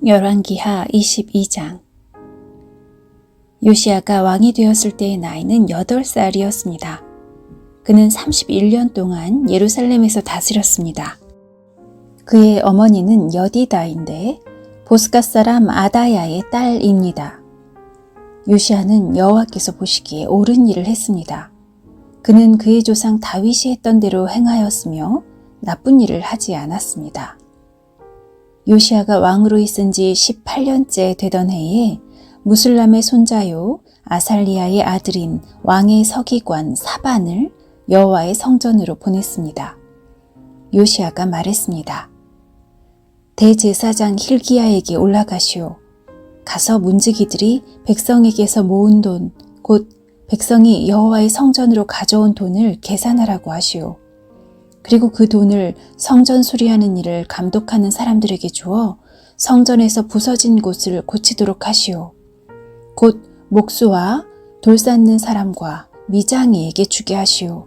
열왕기하 22장. 요시야가 왕이 되었을 때의 나이는 8살이었습니다. 그는 31년 동안 예루살렘에서 다스렸습니다. 그의 어머니는 여디다인데 보스가 사람 아다야의 딸입니다. 요시야는 여호와께서 보시기에 옳은 일을 했습니다. 그는 그의 조상 다윗이 했던 대로 행하였으며 나쁜 일을 하지 않았습니다. 요시야가 왕으로 있은 지 18년째 되던 해에 무슬람의 손자요 아살리야의 아들인 왕의 서기관 사반을 여호와의 성전으로 보냈습니다. 요시야가 말했습니다. 대제사장 힐기야에게 올라가시오. 가서 문지기들이 백성에게서 모은 돈, 곧 백성이 여호와의 성전으로 가져온 돈을 계산하라고 하시오. 그리고 그 돈을 성전 수리하는 일을 감독하는 사람들에게 주어 성전에서 부서진 곳을 고치도록 하시오. 곧 목수와 돌 쌓는 사람과 미장이에게 주게 하시오.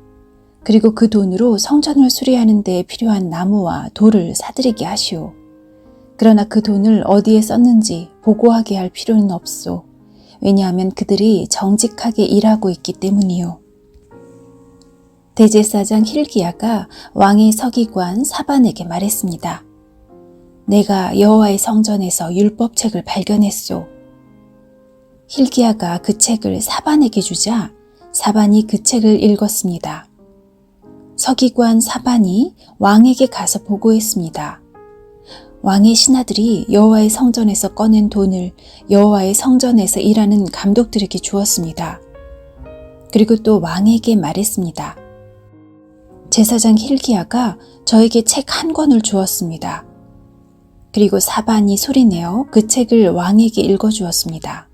그리고 그 돈으로 성전을 수리하는 데 필요한 나무와 돌을 사들이게 하시오. 그러나 그 돈을 어디에 썼는지 보고하게 할 필요는 없소. 왜냐하면 그들이 정직하게 일하고 있기 때문이요. 대제사장 힐기야가 왕의 서기관 사반에게 말했습니다. 내가 여호와의 성전에서 율법책을 발견했소. 힐기야가 그 책을 사반에게 주자 사반이 그 책을 읽었습니다. 서기관 사반이 왕에게 가서 보고했습니다. 왕의 신하들이 여호와의 성전에서 꺼낸 돈을 여호와의 성전에서 일하는 감독들에게 주었습니다. 그리고 또 왕에게 말했습니다. 제사장 힐기야가 저에게 책 한 권을 주었습니다. 그리고 사반이 소리내어 그 책을 왕에게 읽어주었습니다.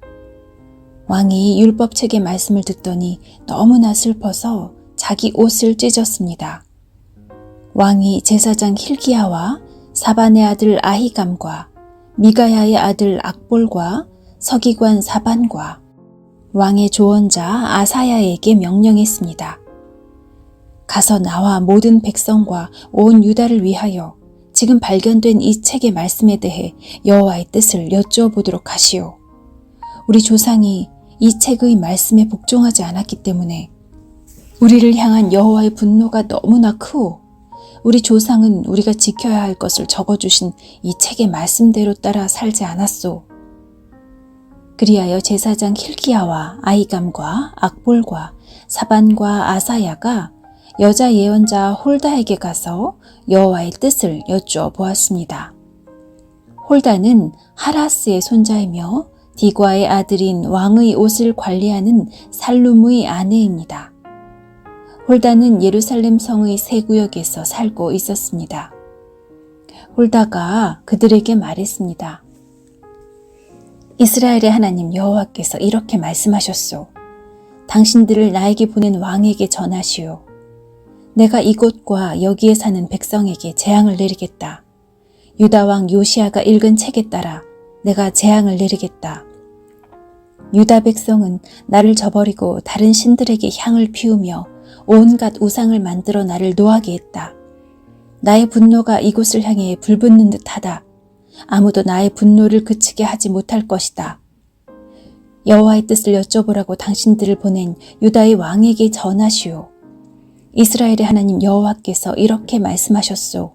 왕이 율법책의 말씀을 듣더니 너무나 슬퍼서 자기 옷을 찢었습니다. 왕이 제사장 힐기야와 사반의 아들 아히감과 미가야의 아들 악볼과 서기관 사반과 왕의 조언자 아사야에게 명령했습니다. 가서 나와 모든 백성과 온 유다를 위하여 지금 발견된 이 책의 말씀에 대해 여호와의 뜻을 여쭈어보도록 하시오. 우리 조상이 이 책의 말씀에 복종하지 않았기 때문에 우리를 향한 여호와의 분노가 너무나 크오. 우리 조상은 우리가 지켜야 할 것을 적어주신 이 책의 말씀대로 따라 살지 않았소. 그리하여 제사장 힐기야와 아히감과 악볼과 사반과 아사야가 여자 예언자 홀다에게 가서 여호와의 뜻을 여쭈어 보았습니다. 홀다는 하라스의 손자이며 디과의 아들인 왕의 옷을 관리하는 살룸의 아내입니다. 홀다는 예루살렘 성의 세 구역에서 살고 있었습니다. 홀다가 그들에게 말했습니다. 이스라엘의 하나님 여호와께서 이렇게 말씀하셨소. 당신들을 나에게 보낸 왕에게 전하시오. 내가 이곳과 여기에 사는 백성에게 재앙을 내리겠다. 유다 왕 요시야가 읽은 책에 따라 내가 재앙을 내리겠다. 유다 백성은 나를 저버리고 다른 신들에게 향을 피우며 온갖 우상을 만들어 나를 노하게 했다. 나의 분노가 이곳을 향해 불붙는 듯하다. 아무도 나의 분노를 그치게 하지 못할 것이다. 여호와의 뜻을 여쭤보라고 당신들을 보낸 유다의 왕에게 전하시오. 이스라엘의 하나님 여호와께서 이렇게 말씀하셨소.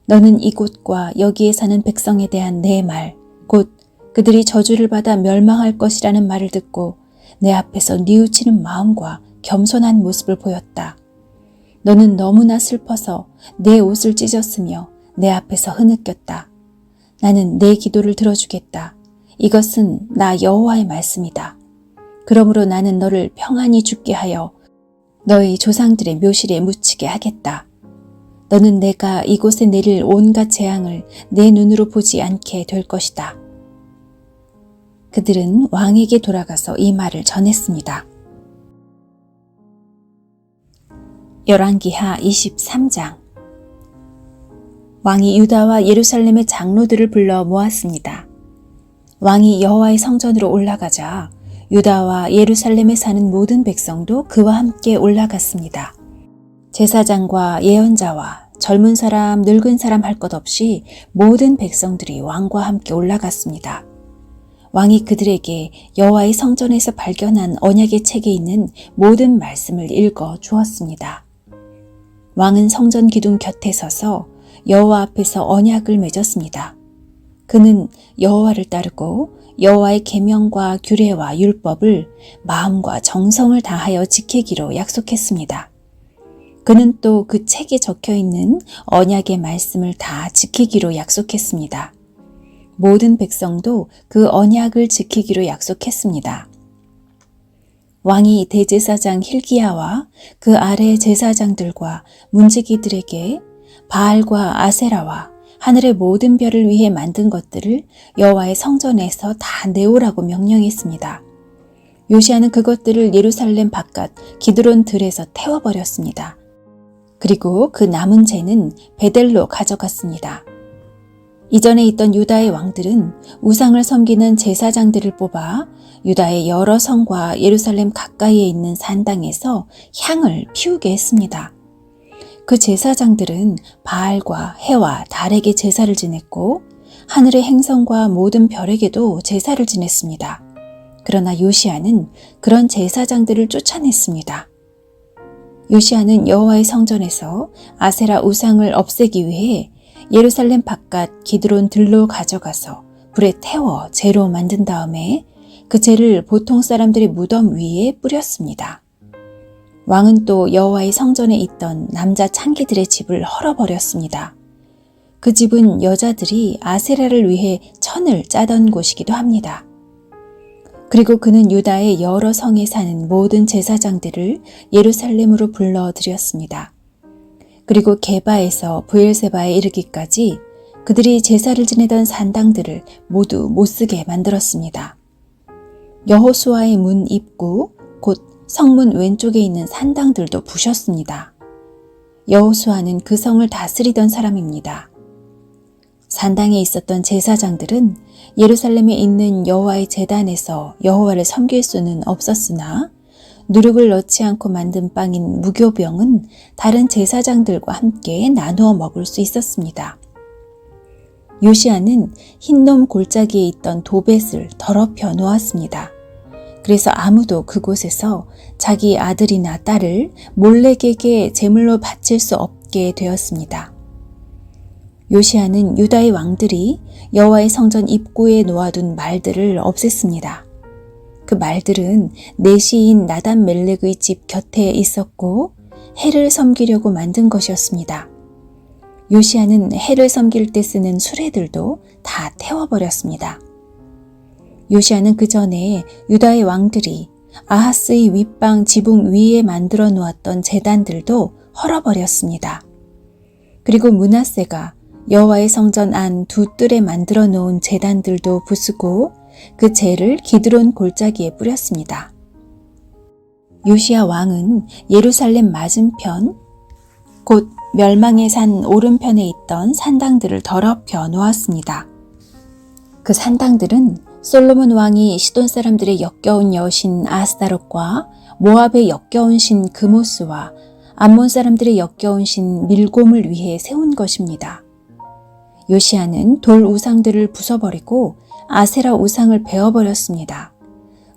너는 이곳과 여기에 사는 백성에 대한 내 말, 곧 그들이 저주를 받아 멸망할 것이라는 말을 듣고 내 앞에서 뉘우치는 마음과 겸손한 모습을 보였다. 너는 너무나 슬퍼서 내 옷을 찢었으며 내 앞에서 흐느꼈다. 나는 내 기도를 들어주겠다. 이것은 나 여호와의 말씀이다. 그러므로 나는 너를 평안히 죽게 하여 너희 조상들의 묘실에 묻히게 하겠다. 너는 내가 이곳에 내릴 온갖 재앙을 내 눈으로 보지 않게 될 것이다. 그들은 왕에게 돌아가서 이 말을 전했습니다. 열왕기하 23장. 왕이 유다와 예루살렘의 장로들을 불러 모았습니다. 왕이 여호와의 성전으로 올라가자 유다와 예루살렘에 사는 모든 백성도 그와 함께 올라갔습니다. 제사장과 예언자와 젊은 사람, 늙은 사람 할 것 없이 모든 백성들이 왕과 함께 올라갔습니다. 왕이 그들에게 여호와의 성전에서 발견한 언약의 책에 있는 모든 말씀을 읽어 주었습니다. 왕은 성전 기둥 곁에 서서 여호와 앞에서 언약을 맺었습니다. 그는 여호와를 따르고 여호와의 계명과 규례와 율법을 마음과 정성을 다하여 지키기로 약속했습니다. 그는 또 그 책에 적혀 있는 언약의 말씀을 다 지키기로 약속했습니다. 모든 백성도 그 언약을 지키기로 약속했습니다. 왕이 대제사장 hil기야와 그 아래 제사장들과 문지기들에게 바알과 아세라와 하늘의 모든 별을 위해 만든 것들을 여호와의 성전에서 다 내오라고 명령했습니다. 요시야는 그것들을 예루살렘 바깥 기드론 들에서 태워버렸습니다. 그리고 그 남은 재는 베델로 가져갔습니다. 이전에 있던 유다의 왕들은 우상을 섬기는 제사장들을 뽑아 유다의 여러 성과 예루살렘 가까이에 있는 산당에서 향을 피우게 했습니다. 그 제사장들은 바알과 해와 달에게 제사를 지냈고 하늘의 행성과 모든 별에게도 제사를 지냈습니다. 그러나 요시야는 그런 제사장들을 쫓아냈습니다. 요시야는 여호와의 성전에서 아세라 우상을 없애기 위해 예루살렘 바깥 기드론 들로 가져가서 불에 태워 재로 만든 다음에 그 재를 보통 사람들의 무덤 위에 뿌렸습니다. 왕은 또 여호와의 성전에 있던 남자 창기들의 집을 헐어버렸습니다. 그 집은 여자들이 아세라를 위해 천을 짜던 곳이기도 합니다. 그리고 그는 유다의 여러 성에 사는 모든 제사장들을 예루살렘으로 불러들였습니다. 그리고 게바에서 브엘세바에 이르기까지 그들이 제사를 지내던 산당들을 모두 못쓰게 만들었습니다. 여호수아의 문 입구, 곧 성문 왼쪽에 있는 산당들도 부셨습니다. 여호수아는 그 성을 다스리던 사람입니다. 산당에 있었던 제사장들은 예루살렘에 있는 여호와의 제단에서 여호와를 섬길 수는 없었으나 누룩을 넣지 않고 만든 빵인 무교병은 다른 제사장들과 함께 나누어 먹을 수 있었습니다. 요시야는 흰놈 골짜기에 있던 도벳을 더럽혀 놓았습니다. 그래서 아무도 그곳에서 자기 아들이나 딸을 몰렉에게 제물로 바칠 수 없게 되었습니다. 요시야는 유다의 왕들이 여호와의 성전 입구에 놓아둔 말들을 없앴습니다. 그 말들은 내시인 나단 멜렉의 집 곁에 있었고 해를 섬기려고 만든 것이었습니다. 요시야는 해를 섬길 때 쓰는 수레들도 다 태워버렸습니다. 요시야는 그 전에 유다의 왕들이 아하스의 윗방 지붕 위에 만들어 놓았던 제단들도 헐어버렸습니다. 그리고 므낫세가 여호와의 성전 안 두 뜰에 만들어 놓은 제단들도 부수고 그 재를 기드론 골짜기에 뿌렸습니다. 요시야 왕은 예루살렘 맞은편, 곧 멸망의 산 오른편에 있던 산당들을 더럽혀 놓았습니다. 그 산당들은 솔로몬 왕이 시돈 사람들의 역겨운 여신 아스다롯과 모압의 역겨운 신 그모스와 암몬 사람들의 역겨운 신 밀곰을 위해 세운 것입니다. 요시야는 돌 우상들을 부숴버리고 아세라 우상을 베어버렸습니다.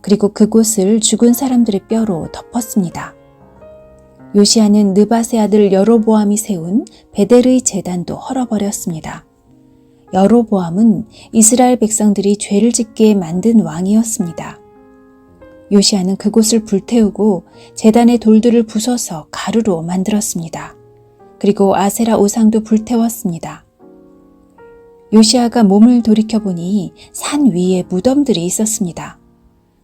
그리고 그곳을 죽은 사람들의 뼈로 덮었습니다. 요시야는 느밧의 아들 여로보암이 세운 베델의 제단도 헐어버렸습니다. 여로보암은 이스라엘 백성들이 죄를 짓게 만든 왕이었습니다. 요시야는 그곳을 불태우고 제단의 돌들을 부숴서 가루로 만들었습니다. 그리고 아세라 우상도 불태웠습니다. 요시야가 몸을 돌이켜보니 산 위에 무덤들이 있었습니다.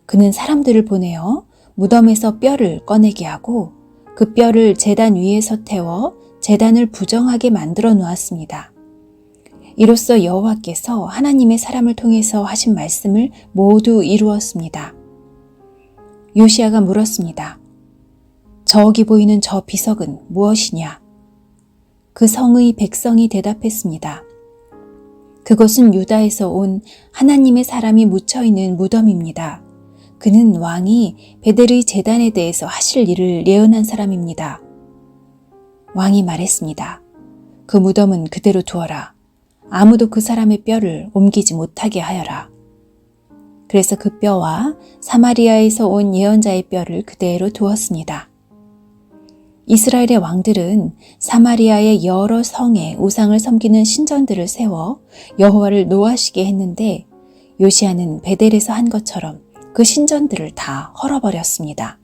그는 사람들을 보내어 무덤에서 뼈를 꺼내게 하고 그 뼈를 제단 위에서 태워 제단을 부정하게 만들어 놓았습니다. 이로써 여호와께서 하나님의 사람을 통해서 하신 말씀을 모두 이루었습니다. 요시야가 물었습니다. 저기 보이는 저 비석은 무엇이냐? 그 성의 백성이 대답했습니다. 그것은 유다에서 온 하나님의 사람이 묻혀있는 무덤입니다. 그는 왕이 베델의 제단에 대해서 하실 일을 예언한 사람입니다. 왕이 말했습니다. 그 무덤은 그대로 두어라. 아무도 그 사람의 뼈를 옮기지 못하게 하여라. 그래서 그 뼈와 사마리아에서 온 예언자의 뼈를 그대로 두었습니다. 이스라엘의 왕들은 사마리아의 여러 성에 우상을 섬기는 신전들을 세워 여호와를 노하시게 했는데 요시야는 베델에서 한 것처럼 그 신전들을 다 헐어버렸습니다.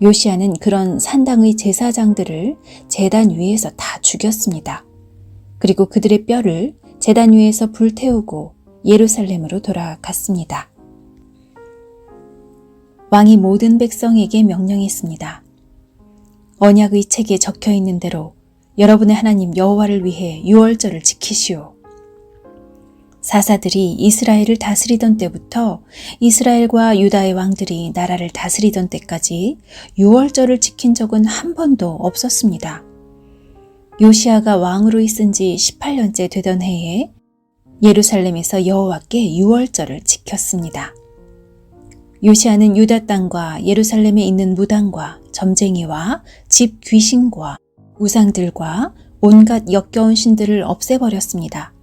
요시야는 그런 산당의 제사장들을 제단 위에서 다 죽였습니다. 그리고 그들의 뼈를 제단 위에서 불태우고 예루살렘으로 돌아갔습니다. 왕이 모든 백성에게 명령했습니다. 언약의 책에 적혀 있는 대로 여러분의 하나님 여호와를 위해 유월절을 지키시오. 사사들이 이스라엘을 다스리던 때부터 이스라엘과 유다의 왕들이 나라를 다스리던 때까지 유월절을 지킨 적은 한 번도 없었습니다. 요시야가 왕으로 있은 지 18년째 되던 해에 예루살렘에서 여호와께 유월절을 지켰습니다. 요시야는 유다 땅과 예루살렘에 있는 무당과 점쟁이와 집 귀신과 우상들과 온갖 역겨운 신들을 없애버렸습니다.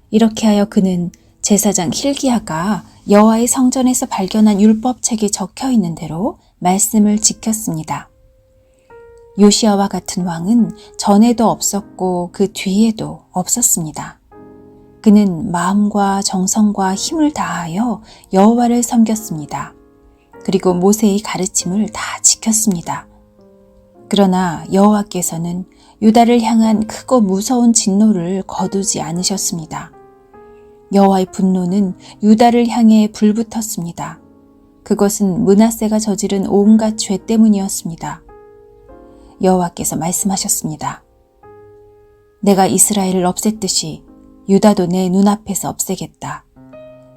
이렇게 하여 그는 제사장 hil기야가 여호와의 성전에서 발견한 율법책에 적혀 있는 대로 말씀을 지켰습니다. 요시야와 같은 왕은 전에도 없었고 그 뒤에도 없었습니다. 그는 마음과 정성과 힘을 다하여 여호와를 섬겼습니다. 그리고 모세의 가르침을 다 지켰습니다. 그러나 여호와께서는 유다를 향한 크고 무서운 진노를 거두지 않으셨습니다. 여호와의 분노는 유다를 향해 불붙었습니다. 그것은 므낫세가 저지른 온갖 죄 때문이었습니다. 여호와께서 말씀하셨습니다. 내가 이스라엘을 없앴듯이 유다도 내 눈앞에서 없애겠다.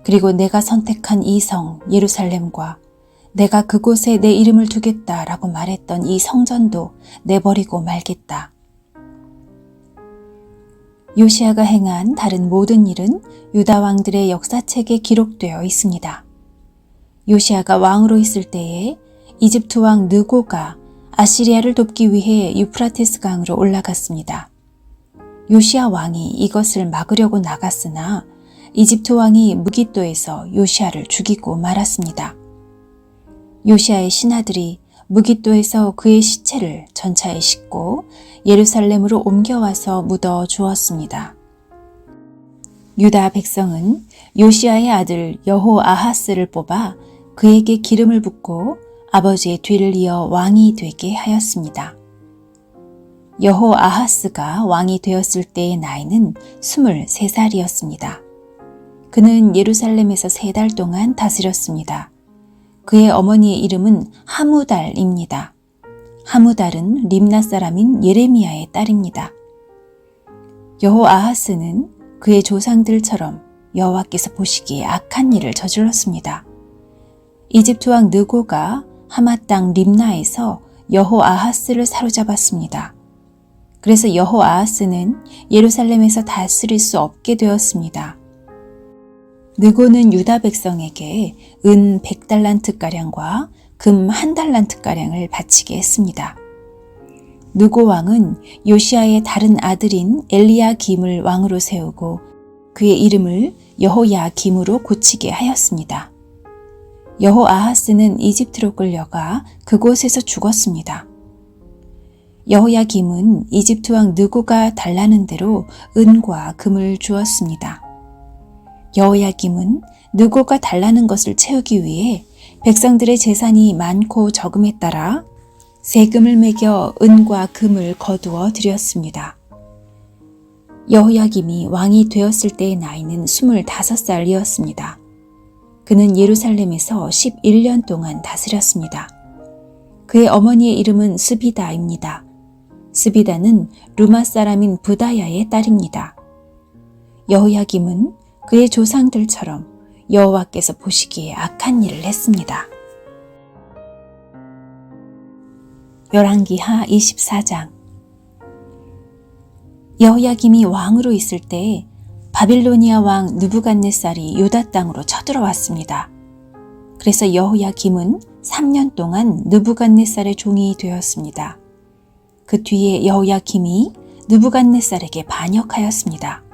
그리고 내가 선택한 이 성 예루살렘과 내가 그곳에 내 이름을 두겠다라고 말했던 이 성전도 내버리고 말겠다. 요시야가 행한 다른 모든 일은 유다 왕들의 역사책에 기록되어 있습니다. 요시야가 왕으로 있을 때에 이집트 왕 느고가 아시리아를 돕기 위해 유프라테스 강으로 올라갔습니다. 요시야 왕이 이것을 막으려고 나갔으나 이집트 왕이 무깃도에서 요시야를 죽이고 말았습니다. 요시야의 신하들이 무깃도에서 그의 시체를 전차에 싣고 예루살렘으로 옮겨와서 묻어 주었습니다. 유다 백성은 요시야의 아들 여호아하스를 뽑아 그에게 기름을 붓고 아버지의 뒤를 이어 왕이 되게 하였습니다. 여호아하스가 왕이 되었을 때의 나이는 23살이었습니다. 그는 예루살렘에서 3달 동안 다스렸습니다. 그의 어머니의 이름은 하무달입니다. 하무달은 림나 사람인 예레미야의 딸입니다. 여호아하스는 그의 조상들처럼 여호와께서 보시기에 악한 일을 저질렀습니다. 이집트 왕 느고가 하마 땅 림나에서 여호아하스를 사로잡았습니다. 그래서 여호아하스는 예루살렘에서 다스릴 수 없게 되었습니다. 느고는 유다 백성에게 은 100달란트가량과 금 1달란트가량을 바치게 했습니다. 느고 왕은 요시야의 다른 아들인 엘리야김을 왕으로 세우고 그의 이름을 여호야김으로 고치게 하였습니다. 여호아하스는 이집트로 끌려가 그곳에서 죽었습니다. 여호야김은 이집트 왕 느고가 달라는 대로 은과 금을 주었습니다. 여호야김은 느고가 달라는 것을 채우기 위해 백성들의 재산이 많고 적음에 따라 세금을 매겨 은과 금을 거두어 드렸습니다. 여호야김이 왕이 되었을 때의 나이는 25살이었습니다. 그는 예루살렘에서 11년 동안 다스렸습니다. 그의 어머니의 이름은 스비다입니다. 스비다는 루마 사람인 부다야의 딸입니다. 여호야김은 그의 조상들처럼 여호와께서 보시기에 악한 일을 했습니다. 열왕기하 24장. 여호야김이 왕으로 있을 때 바빌로니아 왕 느부갓네살이 유다 땅으로 쳐들어왔습니다. 그래서 여호야김은 3년 동안 느부갓네살의 종이 되었습니다. 그 뒤에 여호야김이 느부갓네살에게 반역하였습니다.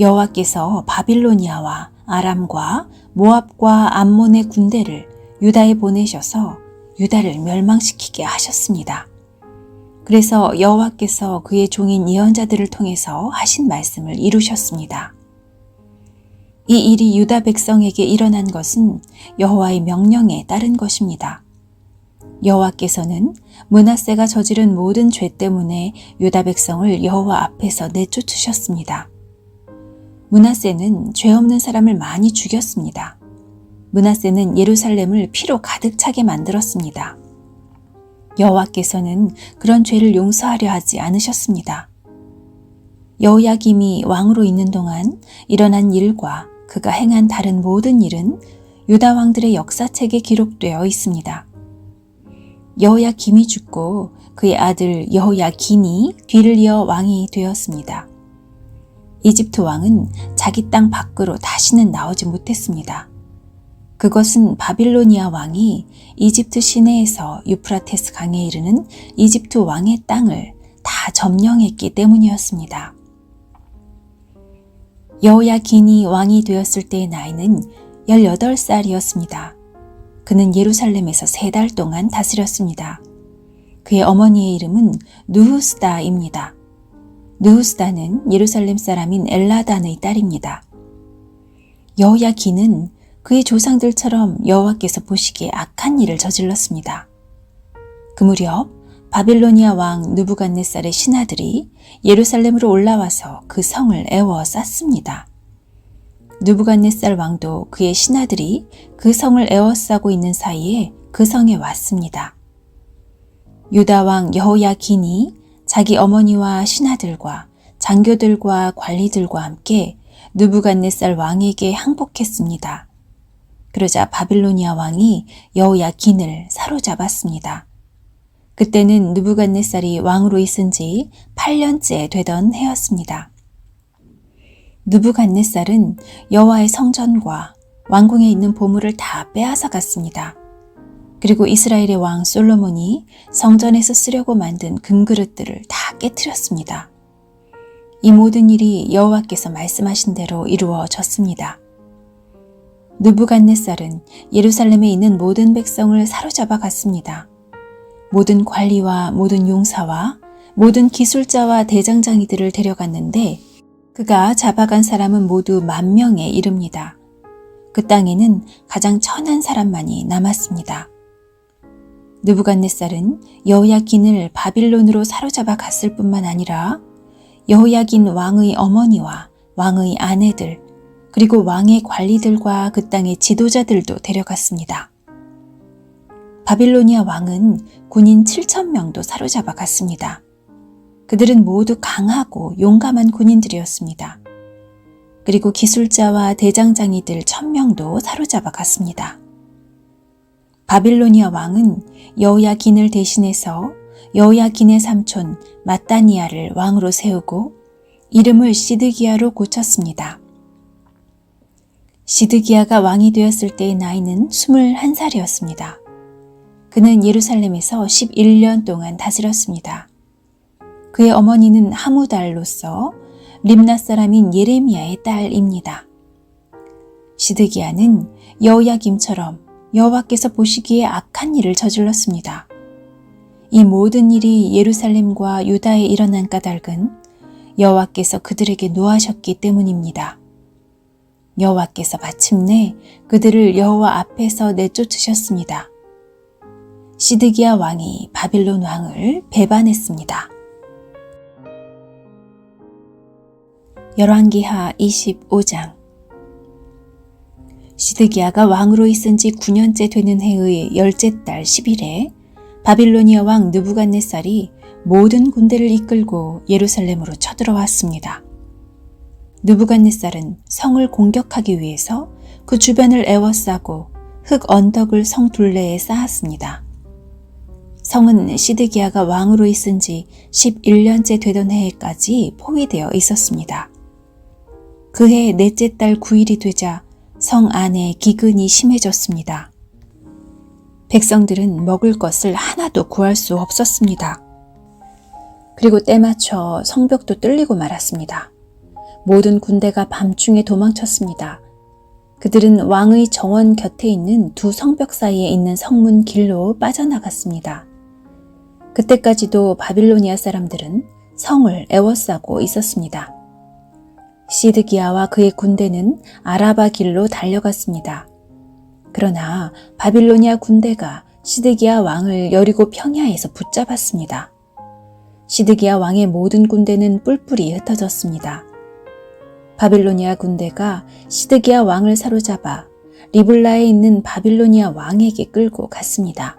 여호와께서 바빌로니아와 아람과 모압과 암몬의 군대를 유다에 보내셔서 유다를 멸망시키게 하셨습니다. 그래서 여호와께서 그의 종인 예언자들을 통해서 하신 말씀을 이루셨습니다. 이 일이 유다 백성에게 일어난 것은 여호와의 명령에 따른 것입니다. 여호와께서는 므낫세가 저지른 모든 죄 때문에 유다 백성을 여호와 앞에서 내쫓으셨습니다. 므낫세는 죄 없는 사람을 많이 죽였습니다. 므낫세는 예루살렘을 피로 가득 차게 만들었습니다. 여호와께서는 그런 죄를 용서하려 하지 않으셨습니다. 여호야김이 왕으로 있는 동안 일어난 일과 그가 행한 다른 모든 일은 유다 왕들의 역사책에 기록되어 있습니다. 여호야김이 죽고 그의 아들 여호야긴이 뒤를 이어 왕이 되었습니다. 이집트 왕은 자기 땅 밖으로 다시는 나오지 못했습니다. 그것은 바빌로니아 왕이 이집트 시내에서 유프라테스 강에 이르는 이집트 왕의 땅을 다 점령했기 때문이었습니다. 여호야긴이 왕이 되었을 때의 나이는 18살이었습니다. 그는 예루살렘에서 3달 동안 다스렸습니다. 그의 어머니의 이름은 느후스다입니다. 느후스다는 예루살렘 사람인 엘라단의 딸입니다. 여호야긴은 그의 조상들처럼 여호와께서 보시기에 악한 일을 저질렀습니다. 그 무렵 바빌로니아 왕 느부갓네살의 신하들이 예루살렘으로 올라와서 그 성을 에워쌌습니다. 느부갓네살 왕도 그의 신하들이 그 성을 에워싸고 있는 사이에 그 성에 왔습니다. 유다 왕 여호야긴이 자기 어머니와 신하들과 장교들과 관리들과 함께 느부갓네살 왕에게 항복했습니다. 그러자 바빌로니아 왕이 여호야긴을 사로잡았습니다. 그때는 느부갓네살이 왕으로 있은 지 8년째 되던 해였습니다. 느부갓네살은 여호와의 성전과 왕궁에 있는 보물을 다 빼앗아 갔습니다. 그리고 이스라엘의 왕 솔로몬이 성전에서 쓰려고 만든 금그릇들을 다 깨트렸습니다. 이 모든 일이 여호와께서 말씀하신 대로 이루어졌습니다. 느부갓네살은 예루살렘에 있는 모든 백성을 사로잡아 갔습니다. 모든 관리와 모든 용사와 모든 기술자와 대장장이들을 데려갔는데 그가 잡아간 사람은 모두 10,000명에 이릅니다. 그 땅에는 가장 천한 사람만이 남았습니다. 느부갓네살은 여호야긴을 바빌론으로 사로잡아 갔을 뿐만 아니라 여호야긴 왕의 어머니와 왕의 아내들 그리고 왕의 관리들과 그 땅의 지도자들도 데려갔습니다. 바빌로니아 왕은 군인 7,000명도 사로잡아 갔습니다. 그들은 모두 강하고 용감한 군인들이었습니다. 그리고 기술자와 대장장이들 1,000명도 사로잡아 갔습니다. 바빌로니아 왕은 여호야긴을 대신해서 여호야긴의 삼촌 마따니아를 왕으로 세우고 이름을 시드기야로 고쳤습니다. 시드기야가 왕이 되었을 때의 나이는 21살이었습니다. 그는 예루살렘에서 11년 동안 다스렸습니다. 그의 어머니는 하무달로서 림낫 사람인 예레미야의 딸입니다. 시드기야는 여호야김처럼 여호와께서 보시기에 악한 일을 저질렀습니다. 이 모든 일이 예루살렘과 유다에 일어난 까닭은 여호와께서 그들에게 노하셨기 때문입니다. 여호와께서 마침내 그들을 여호와 앞에서 내쫓으셨습니다. 시드기야 왕이 바빌론 왕을 배반했습니다. 열왕기하 25장. 시드기야가 왕으로 있은 지 9년째 되는 해의 10째 달 10일에 바빌로니아 왕 느부갓네살이 모든 군대를 이끌고 예루살렘으로 쳐들어왔습니다. 느부갓네살은 성을 공격하기 위해서 그 주변을 에워싸고 흙 언덕을 성 둘레에 쌓았습니다. 성은 시드기야가 왕으로 있은 지 11년째 되던 해에까지 포위되어 있었습니다. 그해 넷째 달 9일이 되자 성 안에 기근이 심해졌습니다. 백성들은 먹을 것을 하나도 구할 수 없었습니다. 그리고 때맞춰 성벽도 뚫리고 말았습니다. 모든 군대가 밤중에 도망쳤습니다. 그들은 왕의 정원 곁에 있는 두 성벽 사이에 있는 성문 길로 빠져나갔습니다. 그때까지도 바빌로니아 사람들은 성을 에워싸고 있었습니다. 시드기야와 그의 군대는 아라바 길로 달려갔습니다. 그러나 바빌로니아 군대가 시드기야 왕을 여리고 평야에서 붙잡았습니다. 시드기야 왕의 모든 군대는 뿔뿔이 흩어졌습니다. 바빌로니아 군대가 시드기야 왕을 사로잡아 리블라에 있는 바빌로니아 왕에게 끌고 갔습니다.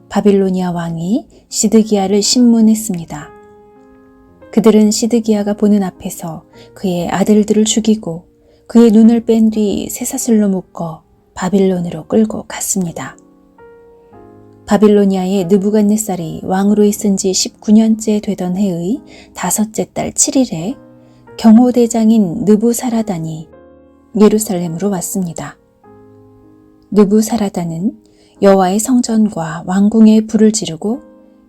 바빌로니아 왕이 시드기야를 신문했습니다. 그들은 시드기야가 보는 앞에서 그의 아들들을 죽이고 그의 눈을 뺀 뒤 쇠사슬로 묶어 바빌론으로 끌고 갔습니다. 바빌로니아의 느부갓네살이 왕으로 있은 지 19년째 되던 해의 다섯째 달 7일에 경호대장인 느부사라단이 예루살렘으로 왔습니다. 느부사라단은 여호와의 성전과 왕궁에 불을 지르고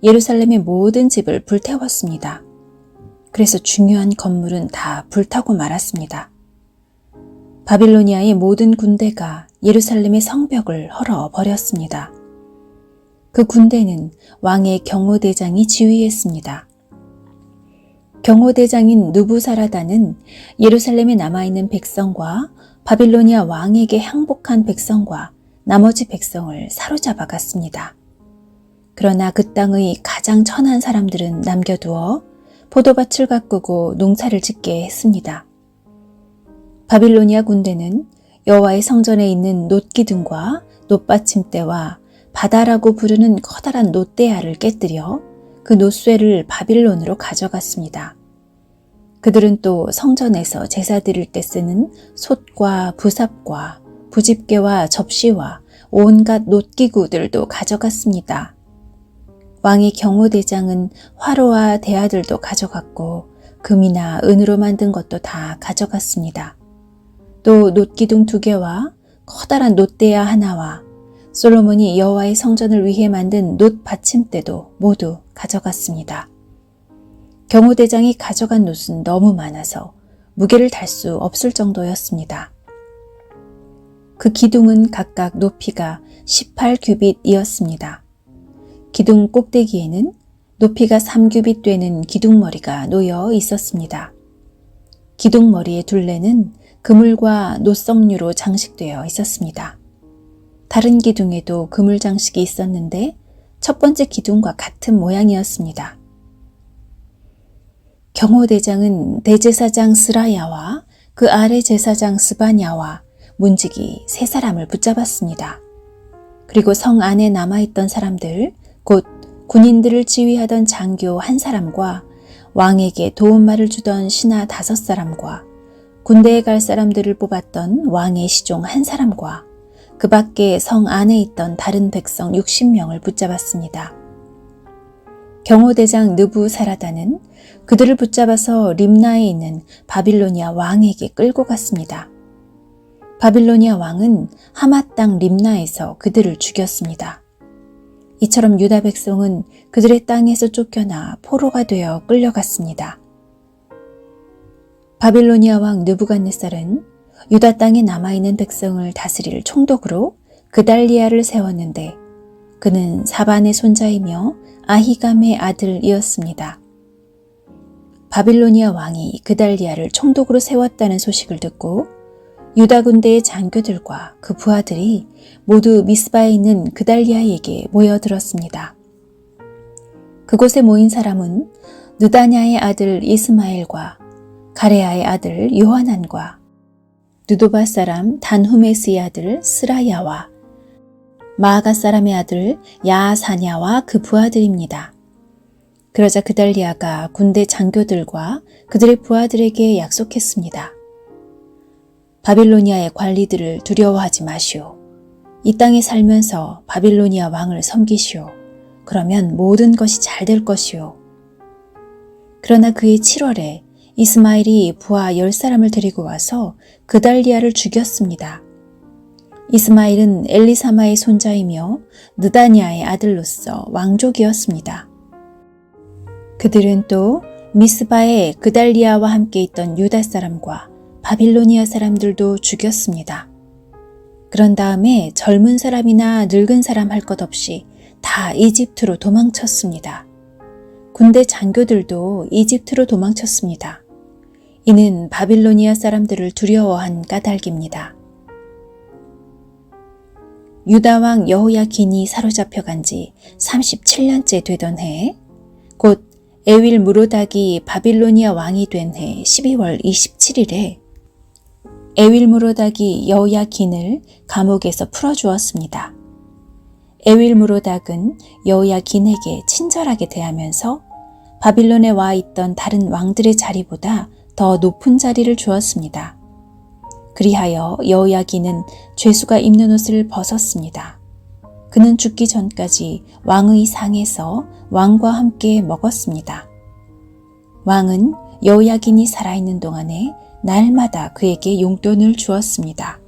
예루살렘의 모든 집을 불태웠습니다. 그래서 중요한 건물은 다 불타고 말았습니다. 바빌로니아의 모든 군대가 예루살렘의 성벽을 헐어버렸습니다. 그 군대는 왕의 경호대장이 지휘했습니다. 경호대장인 느부사라단은 예루살렘에 남아있는 백성과 바빌로니아 왕에게 항복한 백성과 나머지 백성을 사로잡아 갔습니다. 그러나 그 땅의 가장 천한 사람들은 남겨두어 포도밭을 가꾸고 농사를 짓게 했습니다. 바빌로니아 군대는 여호와의 성전에 있는 놋기둥과 놋받침대와 바다라고 부르는 커다란 놋대야를 깨뜨려 그 놋쇠를 바빌론으로 가져갔습니다. 그들은 또 성전에서 제사 드릴 때 쓰는 솥과 부삽과 부집개와 접시와 온갖 놋기구들도 가져갔습니다. 왕의 경호대장은 화로와 대야들도 가져갔고 금이나 은으로 만든 것도 다 가져갔습니다. 또 놋기둥 2개와 커다란 놋대야 하나와 솔로몬이 여호와의 성전을 위해 만든 놋 받침대도 모두 가져갔습니다. 경호대장이 가져간 놋은 너무 많아서 무게를 달 수 없을 정도였습니다. 그 기둥은 각각 높이가 18규빗이었습니다. 기둥 꼭대기에는 높이가 3규빗 되는 기둥머리가 놓여 있었습니다. 기둥머리의 둘레는 그물과 놋석류로 장식되어 있었습니다. 다른 기둥에도 그물 장식이 있었는데 첫 번째 기둥과 같은 모양이었습니다. 경호대장은 대제사장 스라야와 그 아래 제사장 스바냐와 문지기 3사람을 붙잡았습니다. 그리고 성 안에 남아있던 사람들, 곧 군인들을 지휘하던 장교 1사람과 왕에게 도움말을 주던 신하 5사람과 군대에 갈 사람들을 뽑았던 왕의 시종 1사람과 그 밖에 성 안에 있던 다른 백성 60명을 붙잡았습니다. 경호대장 느부사라단은 그들을 붙잡아서 림나에 있는 바빌로니아 왕에게 끌고 갔습니다. 바빌로니아 왕은 하맛 땅 림나에서 그들을 죽였습니다. 이처럼 유다 백성은 그들의 땅에서 쫓겨나 포로가 되어 끌려갔습니다. 바빌로니아 왕 느부갓네살은 유다 땅에 남아있는 백성을 다스릴 총독으로 그달리아를 세웠는데 그는 사반의 손자이며 아히감의 아들이었습니다. 바빌로니아 왕이 그달리아를 총독으로 세웠다는 소식을 듣고 유다 군대의 장교들과 그 부하들이 모두 미스바에 있는 그달리아에게 모여들었습니다. 그곳에 모인 사람은 느다냐의 아들 이스마엘과 가레아의 아들 요하난과 느도바 사람 단후메스의 아들 스라야와 마아가 사람의 아들 야사냐와 그 부하들입니다. 그러자 그달리아가 군대 장교들과 그들의 부하들에게 약속했습니다. 바빌로니아의 관리들을 두려워하지 마시오. 이 땅에 살면서 바빌로니아 왕을 섬기시오. 그러면 모든 것이 잘 될 것이오. 그러나 그해 7월에 이스마엘이 부하 10사람을 데리고 와서 그달리아를 죽였습니다. 이스마엘은 엘리사마의 손자이며 느다냐의 아들로서 왕족이었습니다. 그들은 또 미스바에 그달리아와 함께 있던 유다 사람과 바빌로니아 사람들도 죽였습니다. 그런 다음에 젊은 사람이나 늙은 사람 할 것 없이 다 이집트로 도망쳤습니다. 군대 장교들도 이집트로 도망쳤습니다. 이는 바빌로니아 사람들을 두려워한 까닭입니다. 유다 왕 여호야긴이 사로잡혀간 지 37년째 되던 해, 곧 에윌 무로닥이 바빌로니아 왕이 된 해 12월 27일에 에윌 무로닥이 여호야긴을 감옥에서 풀어주었습니다. 에윌 무로닥은 여호야긴에게 친절하게 대하면서 바빌론에 와 있던 다른 왕들의 자리보다 더 높은 자리를 주었습니다. 그리하여 여호야긴은 죄수가 입는 옷을 벗었습니다. 그는 죽기 전까지 왕의 상에서 왕과 함께 먹었습니다. 왕은 여호야긴이 살아있는 동안에 날마다 그에게 용돈을 주었습니다.